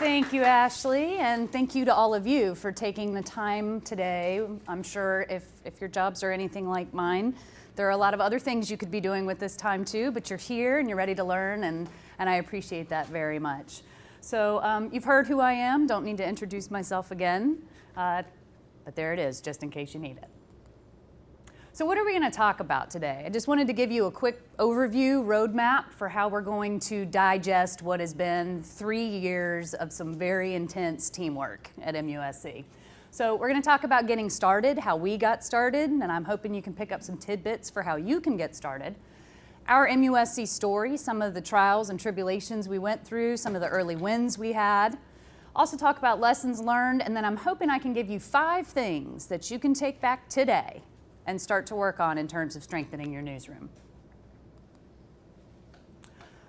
Thank you, Ashley, and thank you to all of you for taking the time today. I'm sure if your jobs are anything like mine, there are a lot of other things you could be doing with this time too, but you're here and you're ready to learn, and I appreciate that very much. So you've heard who I am, don't need to introduce myself again, but there it is, just in case you need it. So what are we going to talk about today? I just wanted to give you a quick overview, roadmap for how we're going to digest what has been 3 years of some very intense teamwork at MUSC. So we're going to talk about getting started, how we got started, and I'm hoping you can pick up some tidbits for how you can get started. Our MUSC story, some of the trials and tribulations we went through, some of the early wins we had. Also talk about lessons learned, and then I'm hoping I can give you 5 things that you can take back today and start to work on in terms of strengthening your newsroom.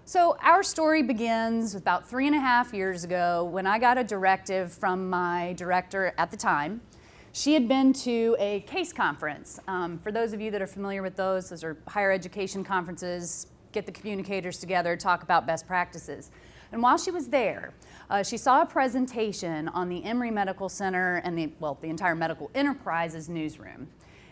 So our story begins about 3.5 years ago when I got a directive from my director at the time. She had been to a CASE conference. For those of you that are familiar with those are higher education conferences, get the communicators together, talk about best practices. And while she was there, she saw a presentation on the Emory Medical Center and the entire medical enterprise's newsroom.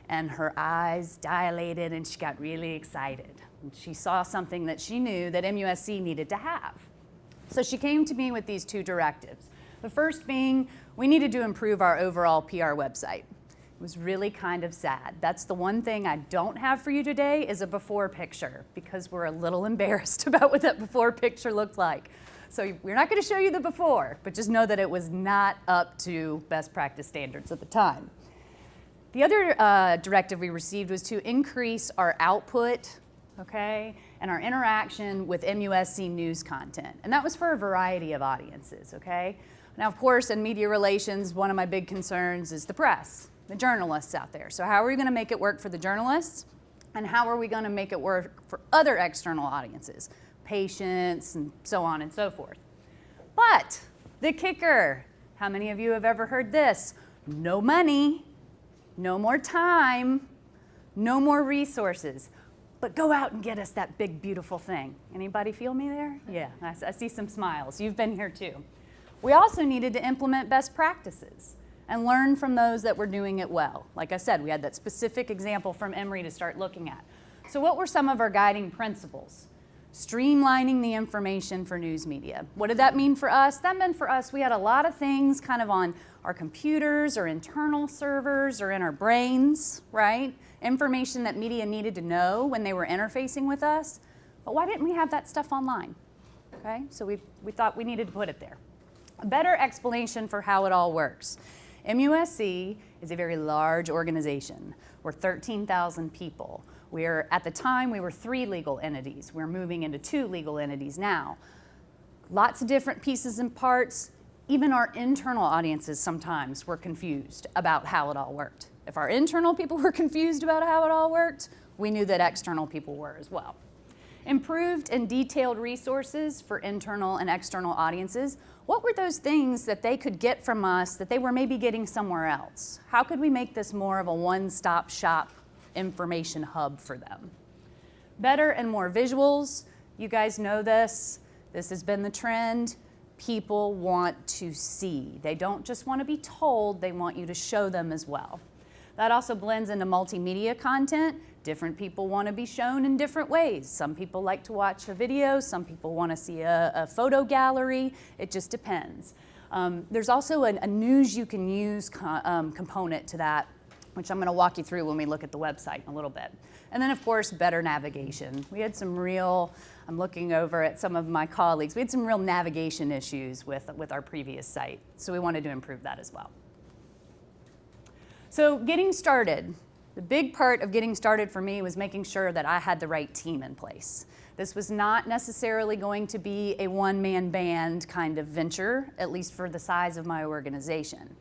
And her eyes dilated and she got really excited. And she saw something that she knew that MUSC needed to have. So she came to me with these 2 directives. The first being, we needed to improve our overall PR website. It was really kind of sad. That's the one thing I don't have for you today is a before picture, because we're a little embarrassed about what that before picture looked like. So we're not going to show you the before, but just know that it was not up to best practice standards at the time. The other directive we received was to increase our output, okay, and our interaction with MUSC news content. And that was for a variety of audiences, okay? Now, of course, in media relations, one of my big concerns is the press, the journalists out there. So how are we going to make it work for the journalists? And how are we going to make it work for other external audiences, patients, and so on and so forth? But the kicker, how many of you have ever heard this? No money. No more time, no more resources, but go out and get us that big, beautiful thing. Anybody feel me there? Yeah, I see some smiles. You've been here too. We also needed to implement best practices and learn from those that were doing it well. Like I said, we had that specific example from Emory to start looking at. So what were some of our guiding principles? Streamlining the information for news media. What did that mean for us? That meant for us, we had a lot of things kind of on our computers or internal servers or in our brains, right? Information that media needed to know when they were interfacing with us. But why didn't we have that stuff online? Okay, so we thought we needed to put it there. A better explanation for how it all works. MUSC is a very large organization. We're 13,000 people. At the time, we were 3 legal entities. We're moving into 2 legal entities now. Lots of different pieces and parts. Even our internal audiences sometimes were confused about how it all worked. If our internal people were confused about how it all worked, we knew that external people were as well. Improved and detailed resources for internal and external audiences. What were those things that they could get from us that they were maybe getting somewhere else? How could we make this more of a one-stop shop information hub for them? Better and more visuals. You guys know this. This has been the trend. People want to see. They don't just want to be told, they want you to show them as well. That also blends into multimedia content. Different people want to be shown in different ways. Some people like to watch a video, some people want to see a photo gallery. It just depends. There's also a news you can use component to that, which I'm going to walk you through when we look at the website in a little bit. And then, of course, better navigation. We had some real, I'm looking over at some of my colleagues, we had some real navigation issues with our previous site, so we wanted to improve that as well. So getting started, the big part of getting started for me was making sure that I had the right team in place. This was not necessarily going to be a one-man band kind of venture, at least for the size of my organization.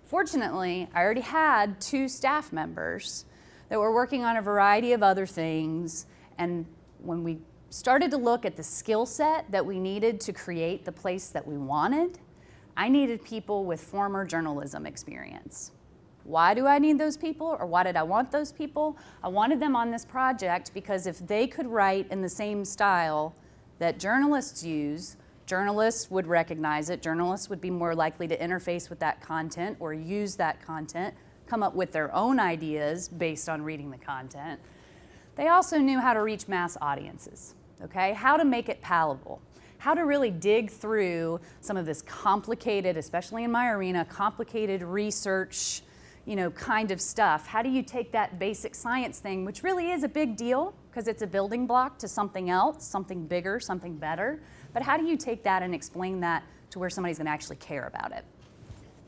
Fortunately, I already had 2 staff members that were working on a variety of other things, and when we started to look at the skill set that we needed to create the place that we wanted, I needed people with former journalism experience. Why do I need those people, or why did I want those people? I wanted them on this project because if they could write in the same style that journalists use, Journalists would recognize it. Journalists would be more likely to interface with that content or use that content, come up with their own ideas based on reading the content. They also knew how to reach mass audiences, okay? How to make it palatable, how to really dig through some of this complicated, especially in my arena, complicated research, kind of stuff. How do you take that basic science thing, which really is a big deal because it's a building block to something else, something bigger, something better, but how do you take that and explain that to where somebody's gonna actually care about it?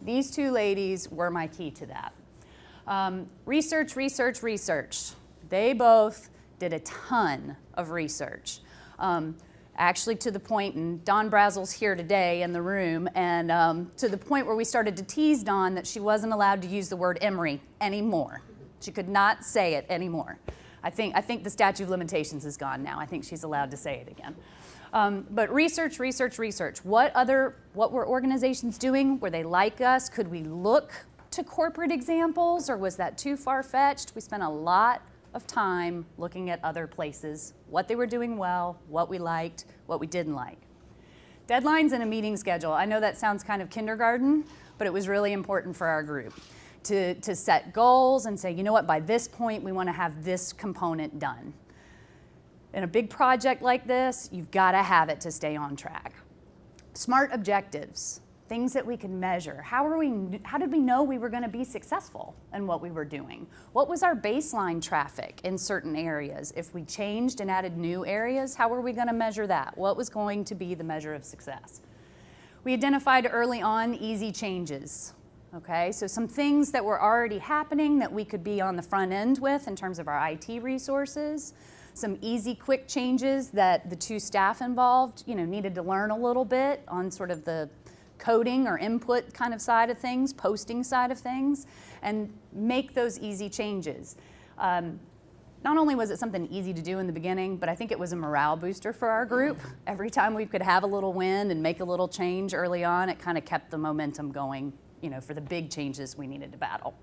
These two ladies were my key to that. Research. They both did a ton of research. Actually to the point, and Dawn Brazel's here today in the room, and to the point where we started to tease Dawn that she wasn't allowed to use the word Emory anymore. She could not say it anymore. I think the statute of limitations is gone now. I think she's allowed to say it again. But research. What were organizations doing? Were they like us? Could we look to corporate examples, or was that too far-fetched? We spent a lot of time looking at other places, what they were doing well, what we liked, what we didn't like. Deadlines and a meeting schedule. I know that sounds kind of kindergarten, but it was really important for our group to set goals and say, you know what, by this point we want to have this component done. In a big project like this, you've got to have it to stay on track. Smart objectives. Things that we can measure. How did we know we were going to be successful in what we were doing? What was our baseline traffic in certain areas? If we changed and added new areas, how were we going to measure that? What was going to be the measure of success? We identified early on easy changes. Okay, so some things that were already happening that we could be on the front end with in terms of our IT resources. Some easy, quick changes that the two staff involved, needed to learn a little bit on sort of the coding or input kind of side of things, posting side of things, and make those easy changes. Not only was it something easy to do in the beginning, but I think it was a morale booster for our group. Every time we could have a little win and make a little change early on, it kind of kept the momentum going, for the big changes we needed to battle.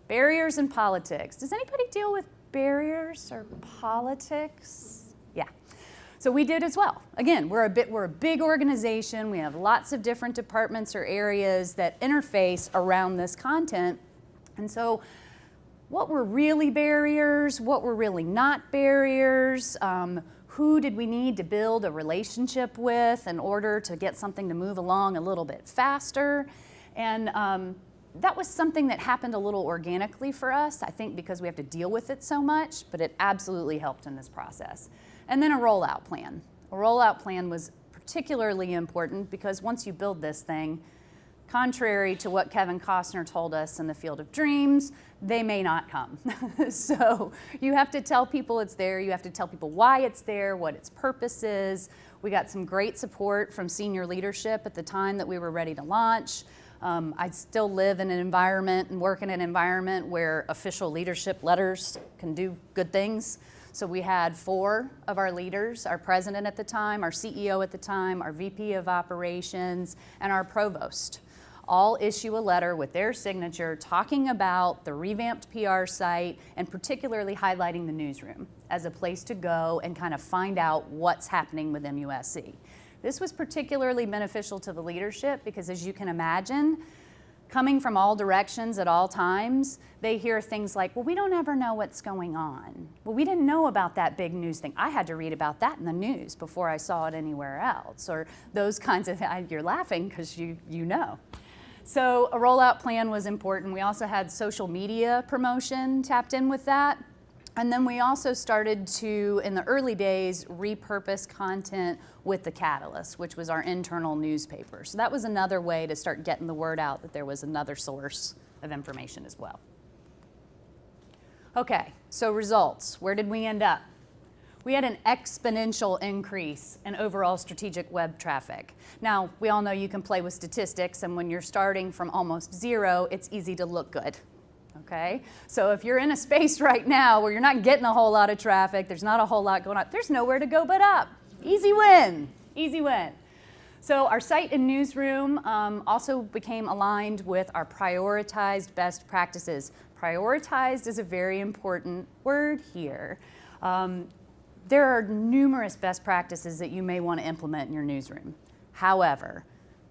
Barriers and politics. Does anybody deal with barriers or politics? Yeah. So we did as well. Again, we're a big organization. We have lots of different departments or areas that interface around this content. And so what were really barriers? What were really not barriers? Who did we need to build a relationship with in order to get something to move along a little bit faster? And that was something that happened a little organically for us, I think because we have to deal with it so much, but it absolutely helped in this process. And then a rollout plan. A rollout plan was particularly important because once you build this thing, contrary to what Kevin Costner told us in the Field of Dreams, they may not come. So you have to tell people it's there, you have to tell people why it's there, what its purpose is. We got some great support from senior leadership at the time that we were ready to launch. I still live in an environment and work in an environment where official leadership letters can do good things. So we had 4 of our leaders, our president at the time, our CEO at the time, our VP of operations, and our provost, all issue a letter with their signature talking about the revamped PR site and particularly highlighting the newsroom as a place to go and kind of find out what's happening with MUSC. This was particularly beneficial to the leadership because, as you can imagine, coming from all directions at all times, they hear things like, well, we don't ever know what's going on. Well, we didn't know about that big news thing. I had to read about that in the news before I saw it anywhere else, or those kinds of things. You're laughing because you know. So a rollout plan was important. We also had social media promotion tapped in with that. And then we also started to, in the early days, repurpose content with the Catalyst, which was our internal newspaper. So that was another way to start getting the word out that there was another source of information as well. Okay, so results. Where did we end up? We had an exponential increase in overall strategic web traffic. Now, we all know you can play with statistics, and when you're starting from almost 0, it's easy to look good. Okay, so if you're in a space right now where you're not getting a whole lot of traffic, there's not a whole lot going on, there's nowhere to go but up. Easy win, easy win. So our site and newsroom also became aligned with our prioritized best practices. Prioritized is a very important word here. There are numerous best practices that you may want to implement in your newsroom. However,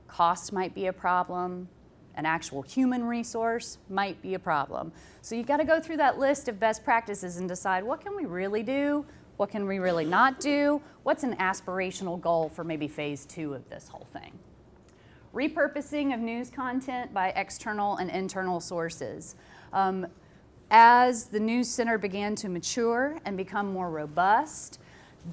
cost might be a problem, an actual human resource might be a problem. So you've got to go through that list of best practices and decide, what can we really do? What can we really not do? What's an aspirational goal for maybe phase 2 of this whole thing? Repurposing of news content by external and internal sources. As the News Center began to mature and become more robust,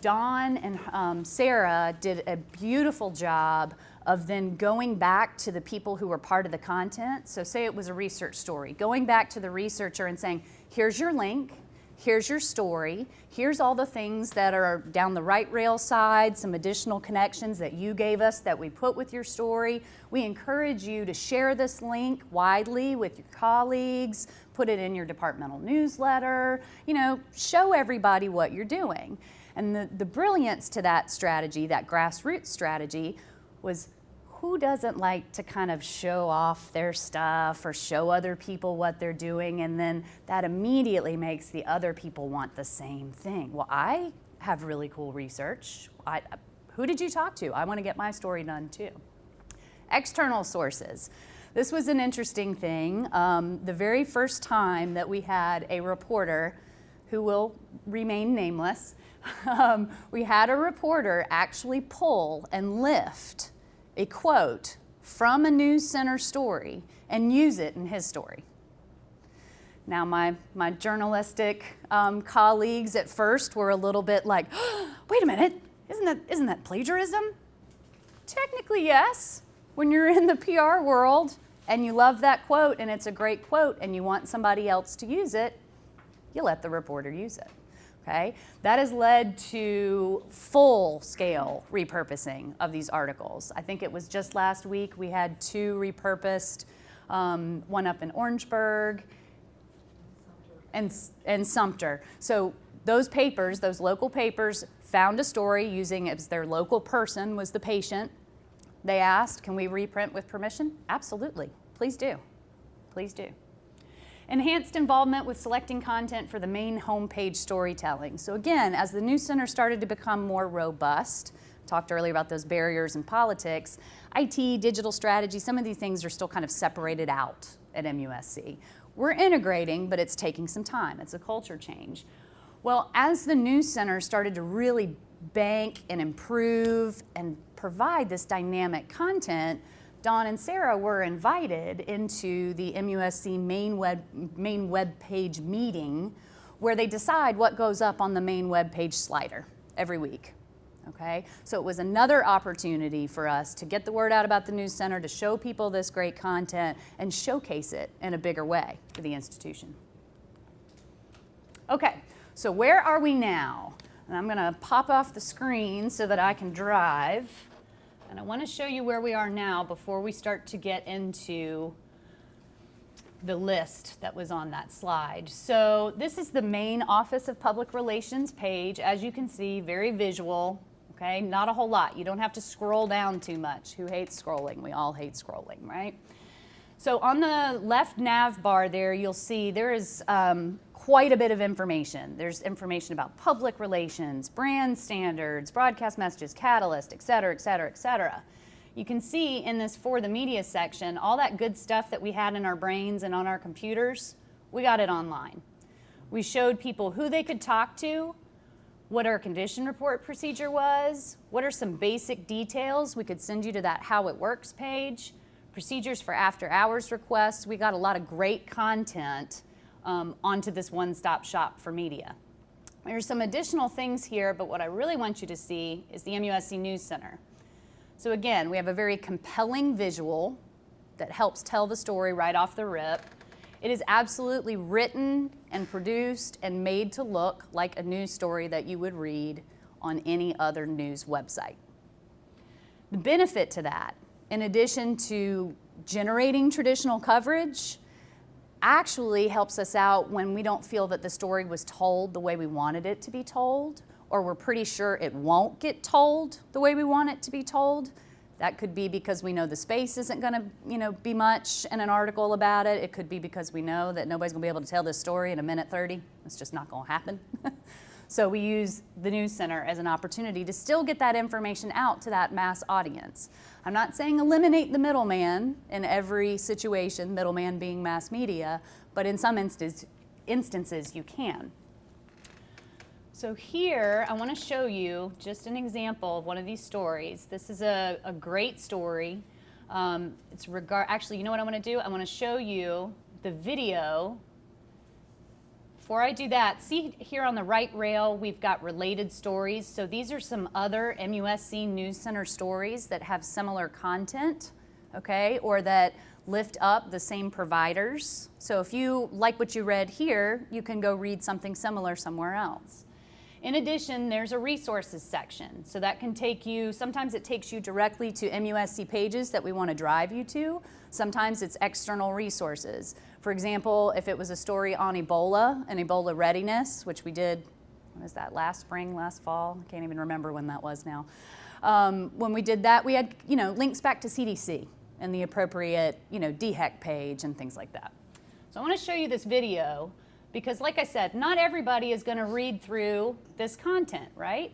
Dawn and Sarah did a beautiful job of then going back to the people who were part of the content. So say it was a research story, going back to the researcher and saying, here's your link, here's your story, here's all the things that are down the right rail side, some additional connections that you gave us that we put with your story. We encourage you to share this link widely with your colleagues, put it in your departmental newsletter, show everybody what you're doing. And the brilliance to that strategy, that grassroots strategy, was who doesn't like to kind of show off their stuff or show other people what they're doing, and then that immediately makes the other people want the same thing. Well, I have really cool research. Who did you talk to? I want to get my story done too. External sources. This was an interesting thing. The very first time that we had a reporter, who will remain nameless, we had a reporter actually pull and lift a quote from a News Center story and use it in his story. Now my journalistic colleagues at first were a little bit like, wait a minute, isn't that plagiarism? Technically, yes. When you're in the PR world and you love that quote and it's a great quote and you want somebody else to use it, you let the reporter use it. Okay? That has led to full-scale repurposing of these articles. I think it was just last week we had 2 repurposed, one up in Orangeburg and Sumter. So those papers, those local papers, found a story using, as their local person was the patient. They asked, can we reprint with permission? Absolutely. Please do. Please do. Enhanced involvement with selecting content for the main homepage storytelling. So again, as the News Center started to become more robust, talked earlier about those barriers in politics, IT, digital strategy, some of these things are still kind of separated out at MUSC. We're integrating, but it's taking some time. It's a culture change. Well, as the News Center started to really bank and improve and provide this dynamic content, Dawn and Sarah were invited into the MUSC main web page meeting, where they decide what goes up on the main web page slider every week. Okay? So it was another opportunity for us to get the word out about the News Center, to show people this great content and showcase it in a bigger way for the institution. Okay, so where are we now? And I'm going to pop off the screen so that I can drive. And I want to show you where we are now before we start to get into the list that was on that slide. So this is the main Office of Public Relations page. As you can see, very visual, okay? Not a whole lot. You don't have to scroll down too much. Who hates scrolling? We all hate scrolling, right? So on the left nav bar there, you'll see there is quite a bit of information. There's information about public relations, brand standards, broadcast messages, Catalyst, et cetera, et cetera, et cetera. You can see in this For the Media section, all that good stuff that we had in our brains and on our computers, we got it online. We showed people who they could talk to, what our condition report procedure was, what are some basic details. We could send you to that How It Works page, procedures for after hours requests. We got a lot of great content onto this one-stop shop for media. There's some additional things here, but what I really want you to see is the MUSC News Center. So again, we have a very compelling visual that helps tell the story right off the rip. It is absolutely written and produced and made to look like a news story that you would read on any other news website. The benefit to that, in addition to generating traditional coverage, actually helps us out when we don't feel that the story was told the way we wanted it to be told, or we're pretty sure it won't get told the way we want it to be told. That could be because we know the space isn't going to, be much in an article about it. It could be because we know that nobody's going to be able to tell this story in a minute 30. It's just not going to happen. So we use the News Center as an opportunity to still get that information out to that mass audience. I'm not saying eliminate the middleman in every situation, middleman being mass media, but in some instances you can. So here, I want to show you just an example of one of these stories. This is a great story. Actually, you know what I want to do? I want to show you the video. Before I do that, see here on the right rail, we've got related stories. So these are some other MUSC News Center stories that have similar content, okay, or that lift up the same providers. So if you like what you read here, you can go read something similar somewhere else. In addition, there's a resources section. So that can take you, sometimes it takes you directly to MUSC pages that we want to drive you to. Sometimes it's external resources. For example, if it was a story on Ebola and Ebola readiness, which we did, what is that, last spring, last fall? I can't even remember when that was now. When we did that, we had links back to CDC and the appropriate DHEC page and things like that. So I want to show you this video because, like I said, not everybody is going to read through this content, right?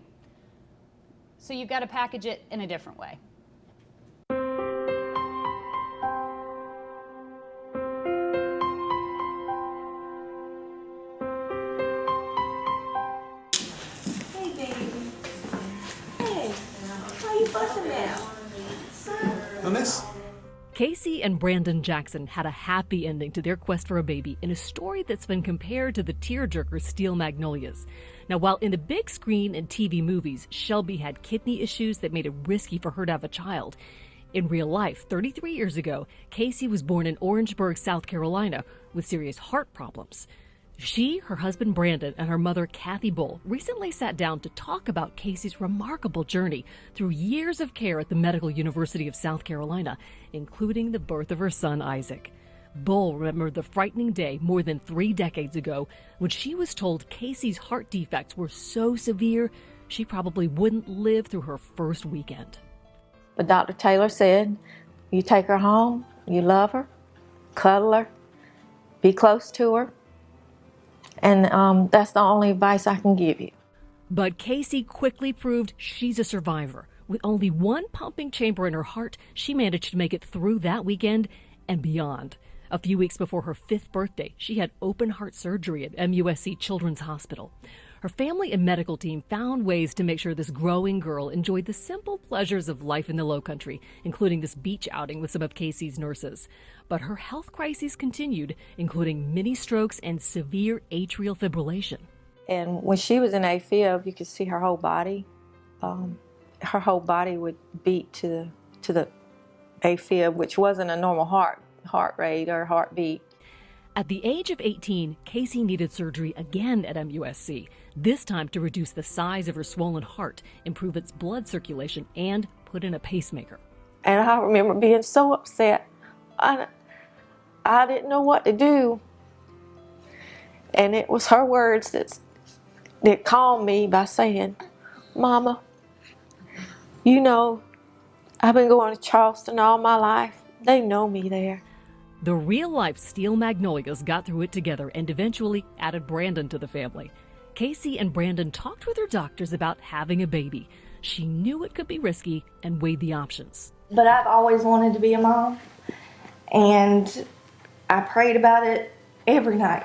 So you've got to package it in a different way. Hey, baby. Hey, why you fussing now? On this? Casey and Brandon Jackson had a happy ending to their quest for a baby in a story that's been compared to the tearjerker Steel Magnolias. Now, while in the big screen and TV movies, Shelby had kidney issues that made it risky for her to have a child, in real life, 33 years ago, Casey was born in Orangeburg, South Carolina, with serious heart problems. She, her husband Brandon, and her mother Kathy Bull recently sat down to talk about Casey's remarkable journey through years of care at the Medical University of South Carolina, including the birth of her son Isaac. Bull remembered the frightening day more than 3 decades ago when she was told Casey's heart defects were so severe she probably wouldn't live through her first weekend. But Dr. Taylor said, you take her home, you love her, cuddle her, be close to her. And that's the only advice I can give you. But Casey quickly proved she's a survivor. With only one pumping chamber in her heart, she managed to make it through that weekend and beyond. A few weeks before her 5th birthday, she had open heart surgery at MUSC Children's Hospital. Her family and medical team found ways to make sure this growing girl enjoyed the simple pleasures of life in the Lowcountry, including this beach outing with some of Casey's nurses. But her health crises continued, including mini strokes and severe atrial fibrillation. And when she was in AFib, you could see her whole body. Her whole body would beat to the AFib, which wasn't a normal heart rate or heartbeat. At the age of 18, Casey needed surgery again at MUSC, this time to reduce the size of her swollen heart, improve its blood circulation, and put in a pacemaker. And I remember being so upset. I didn't know what to do. And it was her words that calmed me by saying, Mama, you know, I've been going to Charleston all my life. They know me there. The real-life Steel Magnolias got through it together and eventually added Brandon to the family. Casey and Brandon talked with their doctors about having a baby. She knew it could be risky and weighed the options. But I've always wanted to be a mom, and I prayed about it every night.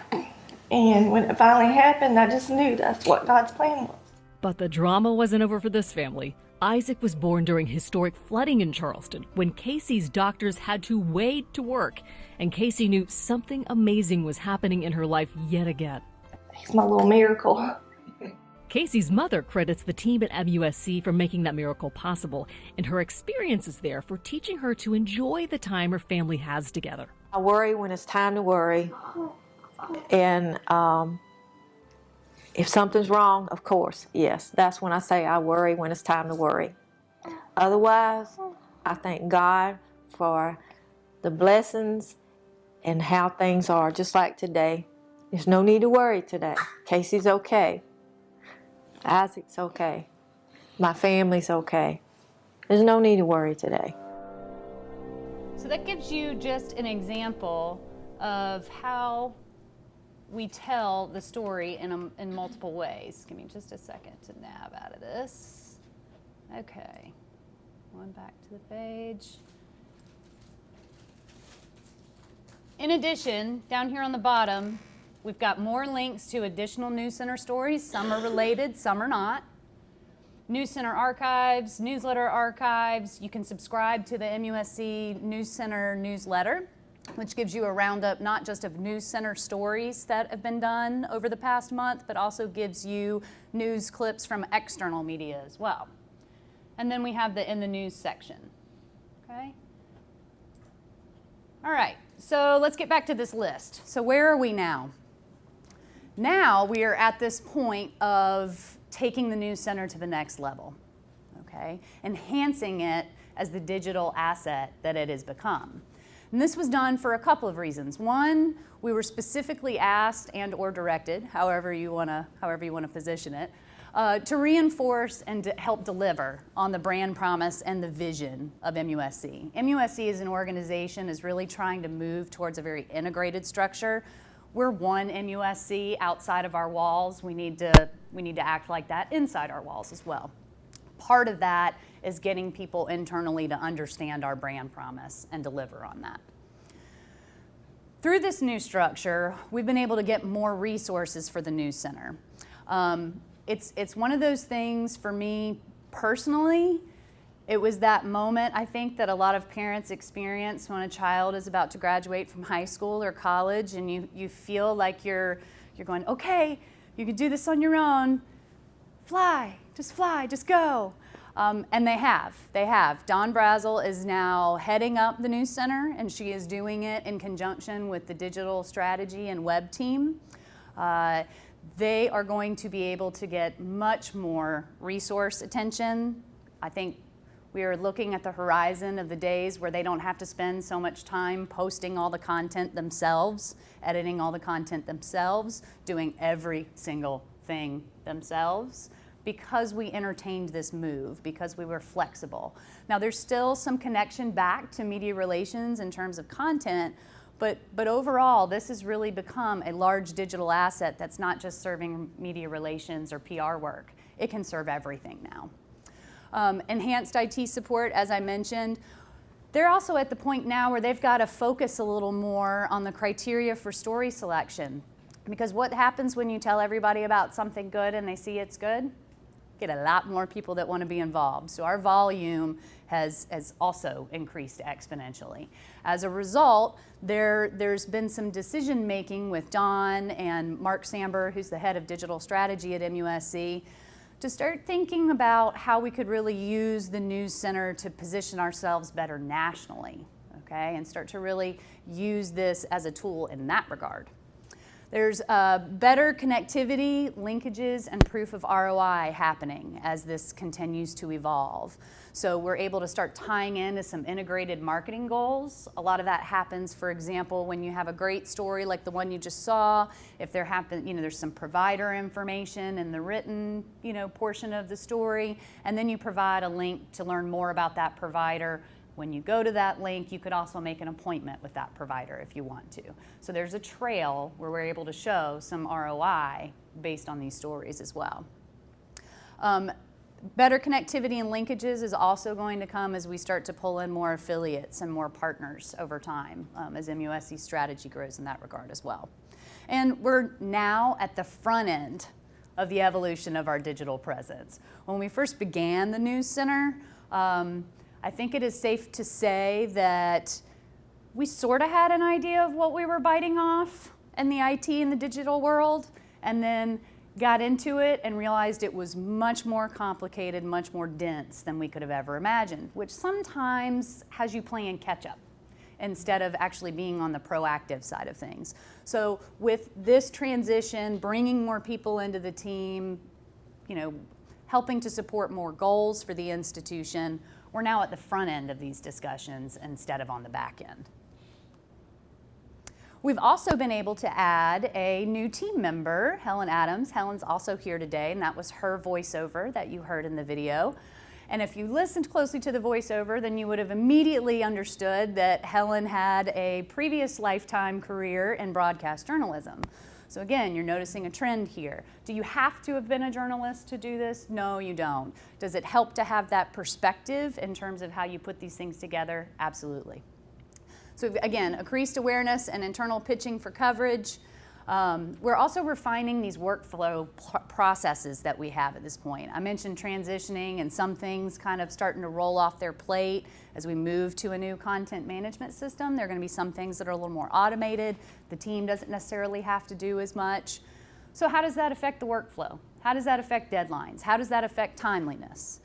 And when it finally happened, I just knew that's what God's plan was. But the drama wasn't over for this family. Isaac was born during historic flooding in Charleston when Casey's doctors had to wade to work, and Casey knew something amazing was happening in her life yet again. He's my little miracle. Casey's mother credits the team at MUSC for making that miracle possible, and her experiences there for teaching her to enjoy the time her family has together. I worry when it's time to worry. And if something's wrong, of course, yes, that's when I say I worry when it's time to worry. Otherwise, I thank God for the blessings and how things are, just like today. There's no need to worry today. Casey's okay. Isaac's okay. My family's okay. There's no need to worry today. So that gives you just an example of how we tell the story in multiple ways. Give me just a second to nav out of this. Okay, going back to the page. In addition, down here on the bottom, we've got more links to additional News Center stories. Some are related, some are not. News Center archives, newsletter archives. You can subscribe to the MUSC News Center newsletter, which gives you a roundup not just of News Center stories that have been done over the past month, but also gives you news clips from external media as well. And then we have the In the News section, okay? All right, so let's get back to this list. So where are we now? Now we are at this point of taking the News Center to the next level, okay? Enhancing it as the digital asset that it has become. And this was done for a couple of reasons. One, we were specifically asked and or directed, however you wanna position it, to reinforce and to help deliver on the brand promise and the vision of MUSC. MUSC as an organization is really trying to move towards a very integrated structure. We're one MUSC outside of our walls. We need to act like that inside our walls as well. Part of that is getting people internally to understand our brand promise and deliver on that. Through this new structure, we've been able to get more resources for the News Center. It's one of those things for me personally. It was that moment, I think, that a lot of parents experience when a child is about to graduate from high school or college, and you feel like you're going, okay, you can do this on your own. Fly, just go. And they have. Dawn Brazel is now heading up the News Center, and she is doing it in conjunction with the digital strategy and web team. They are going to be able to get much more resource attention. I think we are looking at the horizon of the days where they don't have to spend so much time posting all the content themselves, editing all the content themselves, doing every single thing themselves, because we entertained this move, because we were flexible. Now there's still some connection back to media relations in terms of content, but overall this has really become a large digital asset that's not just serving media relations or PR work. It can serve everything now. Enhanced IT support, as I mentioned. They're also at the point now where they've got to focus a little more on the criteria for story selection. Because what happens when you tell everybody about something good and they see it's good? Get a lot more people that want to be involved. So our volume has also increased exponentially. As a result, there's been some decision making with Dawn and Mark Samber, who's the head of digital strategy at MUSC, to start thinking about how we could really use the News Center to position ourselves better nationally, okay? And start to really use this as a tool in that regard. There's better connectivity, linkages, and proof of ROI happening as this continues to evolve. So we're able to start tying into some integrated marketing goals. A lot of that happens, for example, when you have a great story like the one you just saw, if there's some provider information in the written, portion of the story, and then you provide a link to learn more about that provider. When you go to that link, you could also make an appointment with that provider if you want to. So there's a trail where we're able to show some ROI based on these stories as well. Better connectivity and linkages is also going to come as we start to pull in more affiliates and more partners over time, as MUSC's strategy grows in that regard as well. And we're now at the front end of the evolution of our digital presence. When we first began the News Center, I think it is safe to say that we sort of had an idea of what we were biting off in the IT and the digital world, and then got into it and realized it was much more complicated, much more dense than we could have ever imagined, which sometimes has you playing catch up instead of actually being on the proactive side of things. So with this transition, bringing more people into the team, helping to support more goals for the institution, we're now at the front end of these discussions instead of on the back end. We've also been able to add a new team member, Helen Adams. Helen's also here today, and that was her voiceover that you heard in the video. And if you listened closely to the voiceover, then you would have immediately understood that Helen had a previous lifetime career in broadcast journalism. So again, you're noticing a trend here. Do you have to have been a journalist to do this? No, you don't. Does it help to have that perspective in terms of how you put these things together? Absolutely. So again, increased awareness and internal pitching for coverage. We're also refining these workflow processes that we have at this point. I mentioned transitioning and some things kind of starting to roll off their plate as we move to a new content management system. There are going to be some things that are a little more automated. The team doesn't necessarily have to do as much. So how does that affect the workflow? How does that affect deadlines? How does that affect timeliness?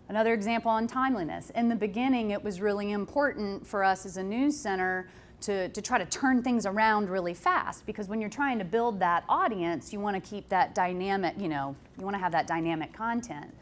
Another example on timeliness. In the beginning, it was really important for us as a news center to try to turn things around really fast, because when you're trying to build that audience, you want to keep that dynamic, you want to have that dynamic content.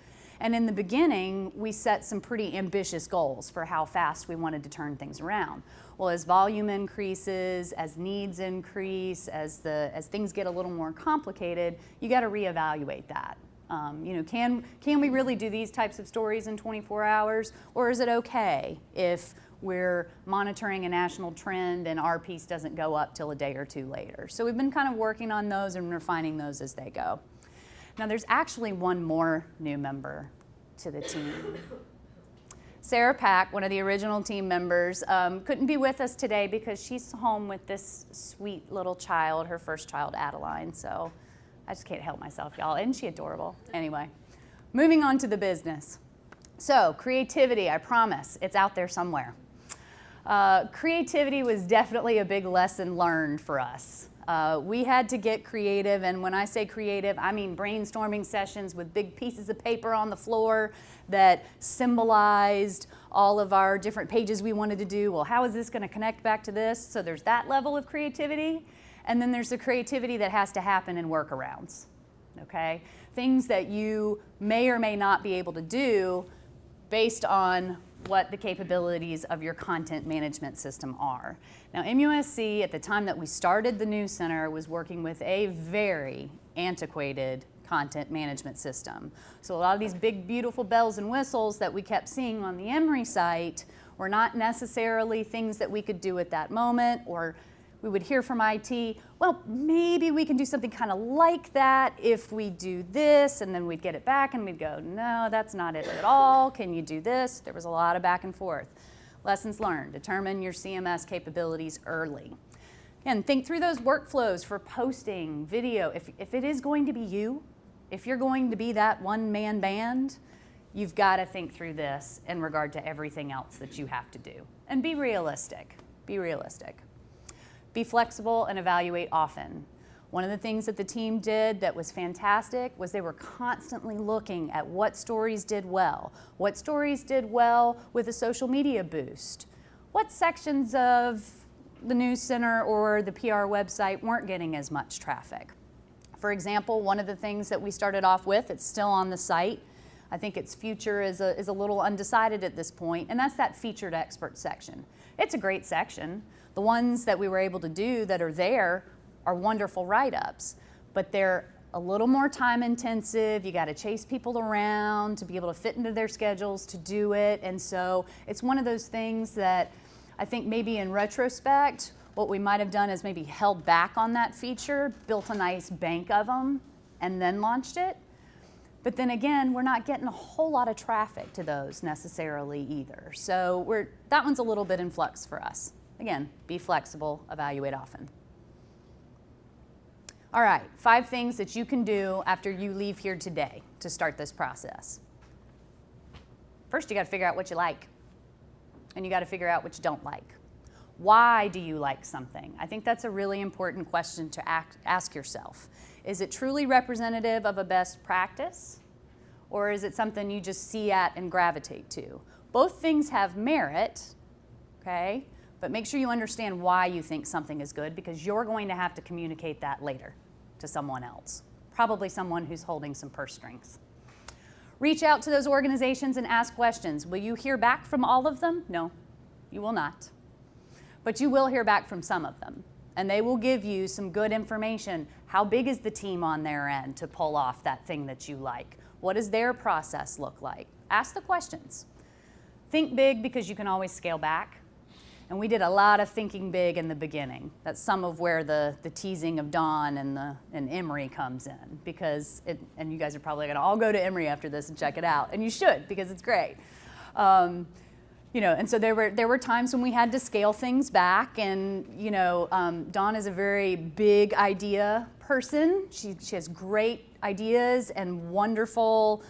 And in the beginning, we set some pretty ambitious goals for how fast we wanted to turn things around. Well, as volume increases, as needs increase, as things get a little more complicated, you got to reevaluate that. Can we really do these types of stories in 24 hours, or is it okay if we're monitoring a national trend and our piece doesn't go up till a day or two later? So we've been kind of working on those and refining those as they go. Now there's actually one more new member to the team. Sarah Pack, one of the original team members, couldn't be with us today because she's home with this sweet little child, her first child, Adeline. So I just can't help myself, y'all. Isn't she adorable? Anyway, moving on to the business. So creativity, I promise, it's out there somewhere. Creativity was definitely a big lesson learned for us. We had to get creative, and when I say creative, I mean brainstorming sessions with big pieces of paper on the floor that symbolized all of our different pages we wanted to do. Well, how is this going to connect back to this? So there's that level of creativity, and then there's the creativity that has to happen in workarounds, okay? Things that you may or may not be able to do based on what the capabilities of your content management system are. Now, MUSC, at the time that we started the News Center, was working with a very antiquated content management system. So a lot of these big, beautiful bells and whistles that we kept seeing on the Emory site were not necessarily things that we could do at that moment, or we would hear from IT, well, maybe we can do something kind of like that if we do this, and then we'd get it back and we'd go, no, that's not it at all. Can you do this? There was a lot of back and forth. Lessons learned, determine your CMS capabilities early. And think through those workflows for posting video. If it is going to be you, if you're going to be that one-man band, you've got to think through this in regard to everything else that you have to do. And be realistic, be realistic. Be flexible and evaluate often. One of the things that the team did that was fantastic was they were constantly looking at what stories did well with a social media boost, what sections of the News Center or the PR website weren't getting as much traffic. For example, one of the things that we started off with, it's still on the site, I think its future is a little undecided at this point, and that's that featured expert section. It's a great section. The ones that we were able to do that are there are wonderful write-ups, but they're a little more time intensive. You got to chase people around to be able to fit into their schedules to do it. And so it's one of those things that I think maybe in retrospect, what we might have done is maybe held back on that feature, built a nice bank of them, and then launched it. But then again, we're not getting a whole lot of traffic to those necessarily either. So that one's a little bit in flux for us. Again, be flexible, evaluate often. All right, 5 things that you can do after you leave here today to start this process. First, you got to figure out what you like, and you got to figure out what you don't like. Why do you like something? I think that's a really important question to ask yourself. Is it truly representative of a best practice, or is it something you just see at and gravitate to? Both things have merit, okay? But make sure you understand why you think something is good, because you're going to have to communicate that later to someone else, probably someone who's holding some purse strings. Reach out to those organizations and ask questions. Will you hear back from all of them? No, you will not. But you will hear back from some of them, and they will give you some good information. How big is the team on their end to pull off that thing that you like? What does their process look like? Ask the questions. Think big, because you can always scale back. And we did a lot of thinking big in the beginning. That's some of where the teasing of Dawn and Emory comes in, because and you guys are probably gonna all go to Emory after this and check it out, and you should, because it's great. And so there were times when we had to scale things back, and Dawn is a very big idea person. She has great ideas and wonderful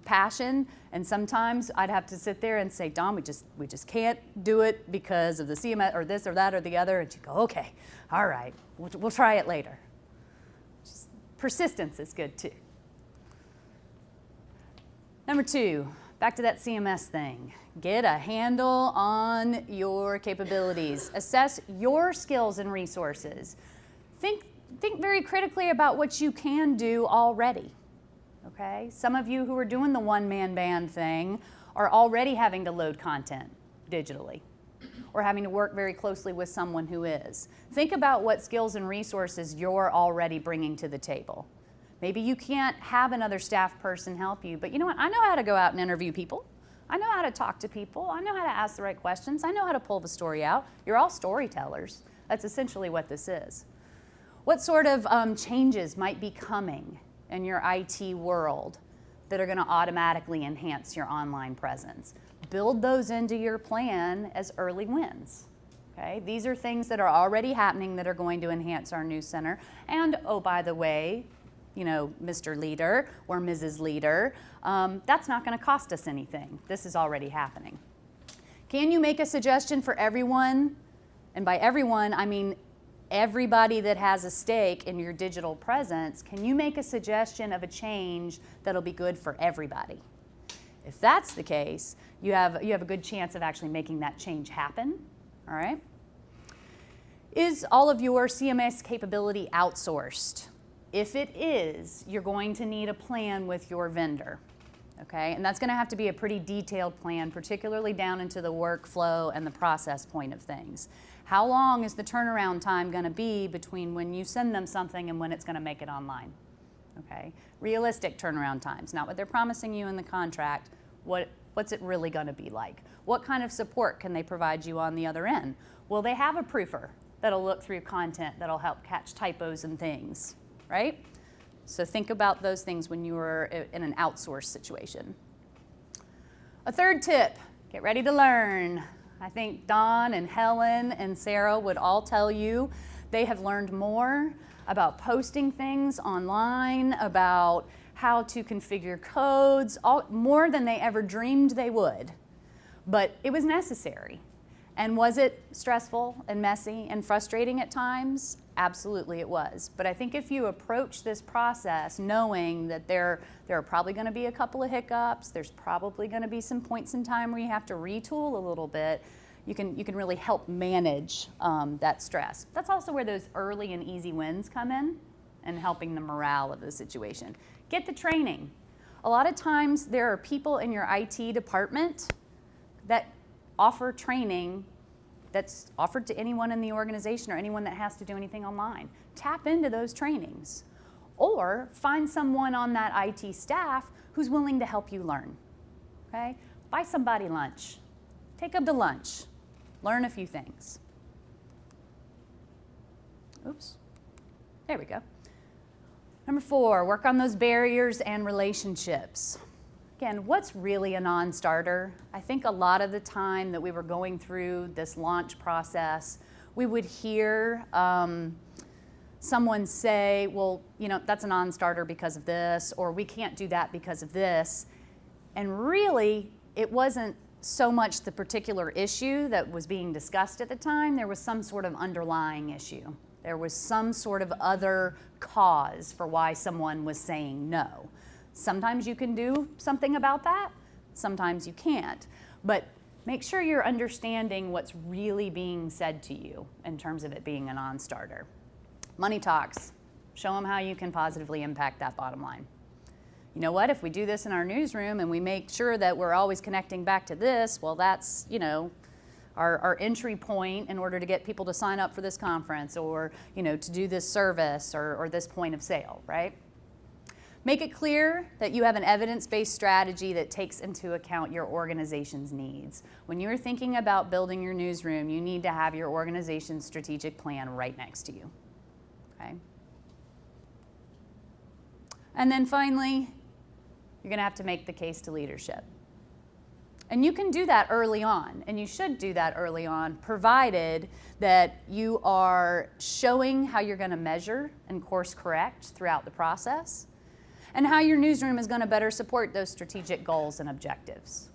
passion, and sometimes I'd have to sit there and say, Dawn, we just can't do it because of the CMS or this or that or the other, and she'd go, okay, all right, we'll try it later. Just persistence is good too. Number 2, back to that CMS thing. Get a handle on your capabilities. Assess your skills and resources. Think very critically about what you can do already. Okay? Some of you who are doing the one-man band thing are already having to load content digitally, or having to work very closely with someone who is. Think about what skills and resources you're already bringing to the table. Maybe you can't have another staff person help you, but you know what? I know how to go out and interview people. I know how to talk to people. I know how to ask the right questions. I know how to pull the story out. You're all storytellers. That's essentially what this is. What sort of changes might be coming in your IT world that are going to automatically enhance your online presence? Build those into your plan as early wins. Okay? These are things that are already happening that are going to enhance our news center. And oh, by the way, Mr. Leader or Mrs. Leader, that's not going to cost us anything. This is already happening. Can you make a suggestion for everyone? And by everyone, I mean everybody that has a stake in your digital presence. Can you make a suggestion of a change that'll be good for everybody? If that's the case, you have a good chance of actually making that change happen. All right? Is all of your CMS capability outsourced? If it is, you're going to need a plan with your vendor, okay? And that's going to have to be a pretty detailed plan, particularly down into the workflow and the process point of things. How long is the turnaround time going to be between when you send them something and when it's going to make it online, okay? Realistic turnaround times, not what they're promising you in the contract. What's it really going to be like? What kind of support can they provide you on the other end? Will they have a proofer that'll look through content that'll help catch typos and things? Right? So think about those things when you are in an outsourced situation. A third tip, get ready to learn. I think Dawn and Helen and Sarah would all tell you they have learned more about posting things online, about how to configure codes, more than they ever dreamed they would. But it was necessary. And was it stressful and messy and frustrating at times? Absolutely it was. But I think if you approach this process knowing that there are probably going to be a couple of hiccups, there's probably going to be some points in time where you have to retool a little bit, you can really help manage that stress. That's also where those early and easy wins come in and helping the morale of the situation. Get the training. A lot of times there are people in your IT department that offer training that's offered to anyone in the organization or anyone that has to do anything online. Tap into those trainings. Or find someone on that IT staff who's willing to help you learn. Okay? Buy somebody lunch. Take them to lunch. Learn a few things. Oops. There we go. Number 4, work on those barriers and relationships. Again, what's really a non-starter? I think a lot of the time that we were going through this launch process, we would hear someone say, well, that's a non-starter because of this, or we can't do that because of this. And really, it wasn't so much the particular issue that was being discussed at the time. There was some sort of underlying issue. There was some sort of other cause for why someone was saying no. Sometimes you can do something about that, sometimes you can't. But make sure you're understanding what's really being said to you in terms of it being a non-starter. Money talks. Show them how you can positively impact that bottom line. You know what, if we do this in our newsroom and we make sure that we're always connecting back to this, well, that's, our entry point in order to get people to sign up for this conference or, to do this service or this point of sale, right? Make it clear that you have an evidence-based strategy that takes into account your organization's needs. When you're thinking about building your newsroom, you need to have your organization's strategic plan right next to you. Okay? And then finally, you're going to have to make the case to leadership. And you can do that early on, and you should do that early on, provided that you are showing how you're going to measure and course correct throughout the process, and how your newsroom is going to better support those strategic goals and objectives.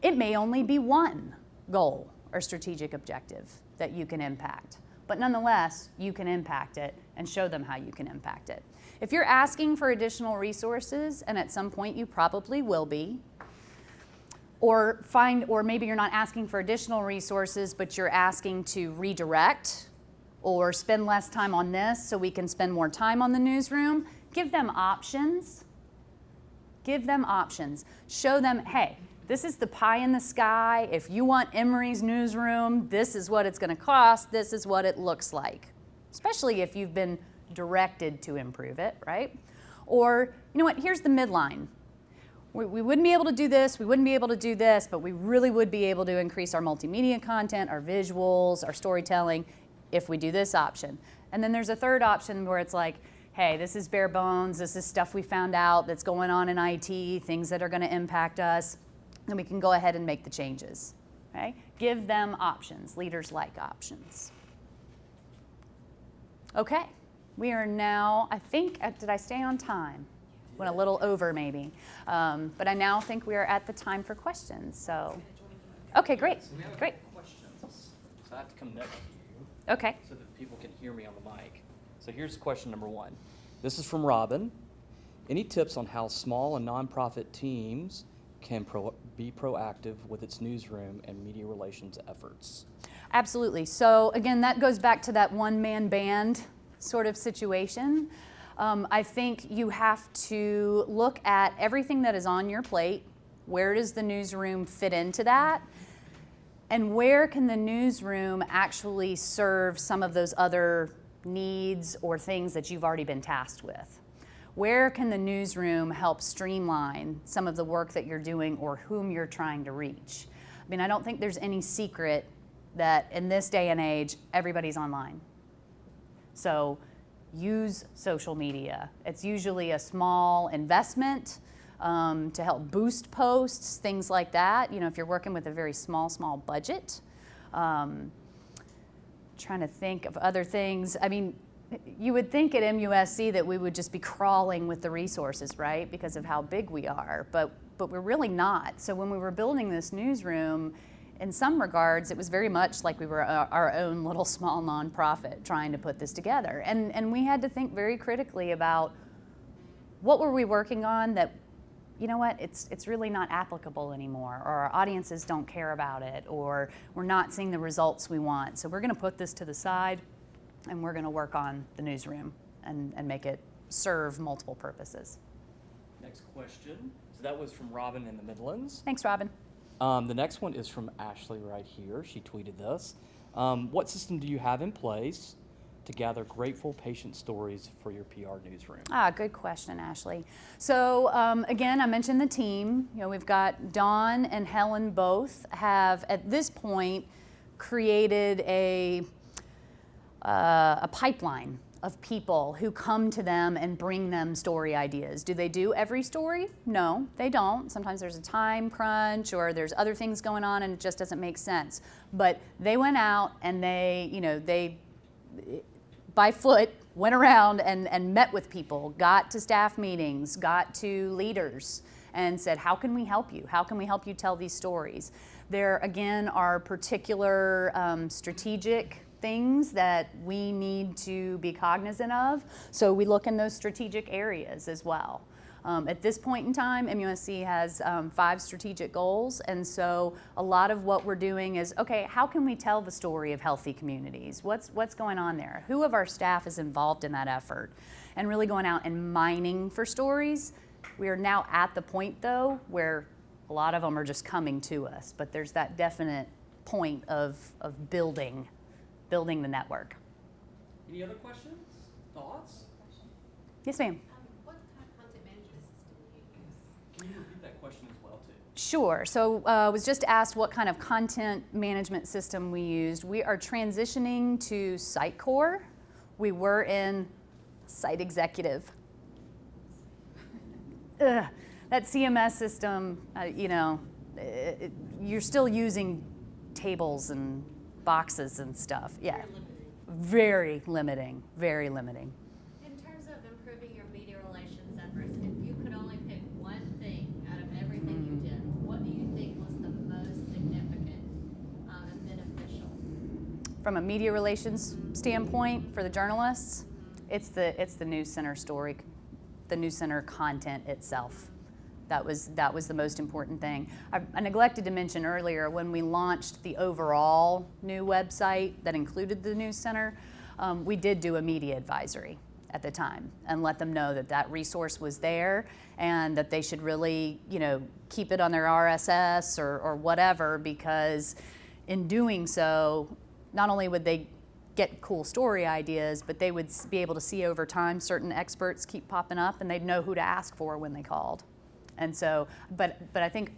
It may only be one goal or strategic objective that you can impact, but nonetheless, you can impact it and show them how you can impact it. If you're asking for additional resources, and at some point you probably will be, or maybe you're not asking for additional resources, but you're asking to redirect or spend less time on this so we can spend more time on the newsroom, give them options. Give them options. Show them, hey, this is the pie in the sky. If you want Emory's newsroom, this is what it's going to cost. This is what it looks like, especially if you've been directed to improve it, right? Or, you know what, here's the midline. We wouldn't be able to do this, we wouldn't be able to do this, but we really would be able to increase our multimedia content, our visuals, our storytelling, if we do this option. And then there's a third option where it's like, hey, this is bare bones, this is stuff we found out that's going on in IT, things that are going to impact us, and we can go ahead and make the changes. Okay? Give them options. Leaders like options. Okay, we are now, I think, did I stay on time? Went a little over maybe, but I now think we are at the time for questions. So, okay, great, great. Questions. So I have to come next to you. Okay. So that people can hear me on the mic. So here's question number one. This is from Robin. Any tips on how small and nonprofit teams can be proactive with its newsroom and media relations efforts? Absolutely. So again, that goes back to that one-man band sort of situation. I think you have to look at everything that is on your plate. Where does the newsroom fit into that? And where can the newsroom actually serve some of those other needs or things that you've already been tasked with? Where can the newsroom help streamline some of the work that you're doing or whom you're trying to reach? I mean, I don't think there's any secret that in this day and age, everybody's online. So use social media. It's usually a small investment to help boost posts, things like that. You know, if you're working with a very small budget. Trying to think of other things. I mean, you would think at MUSC that we would just be crawling with the resources, right? Because of how big we are, but we're really not. So when we were building this newsroom, in some regards, it was very much like we were our own little small nonprofit trying to put this together. And we had to think very critically about what were we working on that, you know what, it's really not applicable anymore, or our audiences don't care about it, or we're not seeing the results we want. So we're gonna put this to the side and we're gonna work on the newsroom and make it serve multiple purposes. Next question. So that was from Robin in the Midlands. Thanks, Robin. The next one is from Ashley right here. She tweeted this. What system do you have in place to gather grateful patient stories for your PR newsroom? Good question, Ashley. So again, I mentioned the team. You know, we've got Dawn and Helen both have at this point created a pipeline of people who come to them and bring them story ideas. Do they do every story? No, they don't. Sometimes there's a time crunch or there's other things going on and it just doesn't make sense. But they went out and they by foot went around and met with people, got to staff meetings, got to leaders and said, how can we help you? How can we help you tell these stories? There again are particular strategic things that we need to be cognizant of. So we look in those strategic areas as well. At this point in time, MUSC has 5 strategic goals. And so a lot of what we're doing is, okay, how can we tell the story of healthy communities? What's going on there? Who of our staff is involved in that effort? And really going out and mining for stories. We are now at the point though, where a lot of them are just coming to us, but there's that definite point of building the network. Any other questions? Thoughts? Yes, ma'am. What kind of content management Can you repeat that question as well, too? Sure. So I was just asked what kind of content management system we used. We are transitioning to Sitecore. We were in Site Executive. Ugh, that CMS system, you're still using tables and boxes and stuff. Yeah. Very limiting. Very limiting. In terms of improving your media relations efforts, if you could only pick one thing out of everything you did, what do you think was the most significant and beneficial? From a media relations standpoint for the journalists, it's the News Center story, the News Center content itself. That was the most important thing. I neglected to mention earlier, when we launched the overall new website that included the News Center, we did do a media advisory at the time and let them know that that resource was there and that they should really, keep it on their RSS or whatever, because in doing so, not only would they get cool story ideas, but they would be able to see over time certain experts keep popping up and they'd know who to ask for when they called. And so, but I think,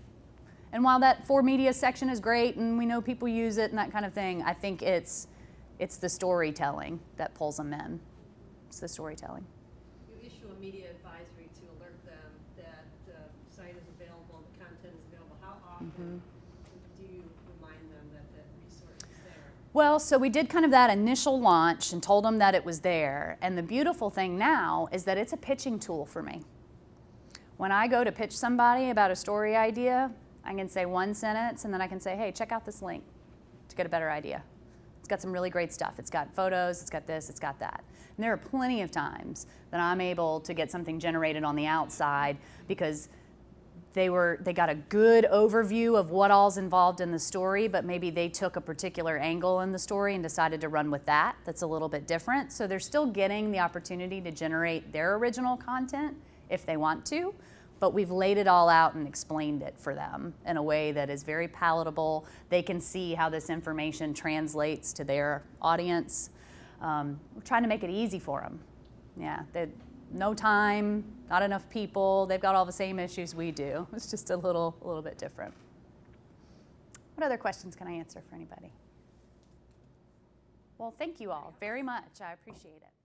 and while that for media section is great and we know people use it and that kind of thing, I think it's the storytelling that pulls them in. It's the storytelling. You issue a media advisory to alert them that the site is available, the content is available. How often do you remind them that that resource is there? Well, so we did kind of that initial launch and told them that it was there. And the beautiful thing now is that it's a pitching tool for me. When I go to pitch somebody about a story idea, I can say one sentence and then I can say, hey, check out this link to get a better idea. It's got some really great stuff. It's got photos, it's got this, it's got that. And there are plenty of times that I'm able to get something generated on the outside because they got a good overview of what all's involved in the story, but maybe they took a particular angle in the story and decided to run with that. That's a little bit different. So they're still getting the opportunity to generate their original content if they want to, but we've laid it all out and explained it for them in a way that is very palatable. They can see how this information translates to their audience. We're trying to make it easy for them. Yeah, no time, not enough people. They've got all the same issues we do. It's just a little bit different. What other questions can I answer for anybody? Well, thank you all very much. I appreciate it.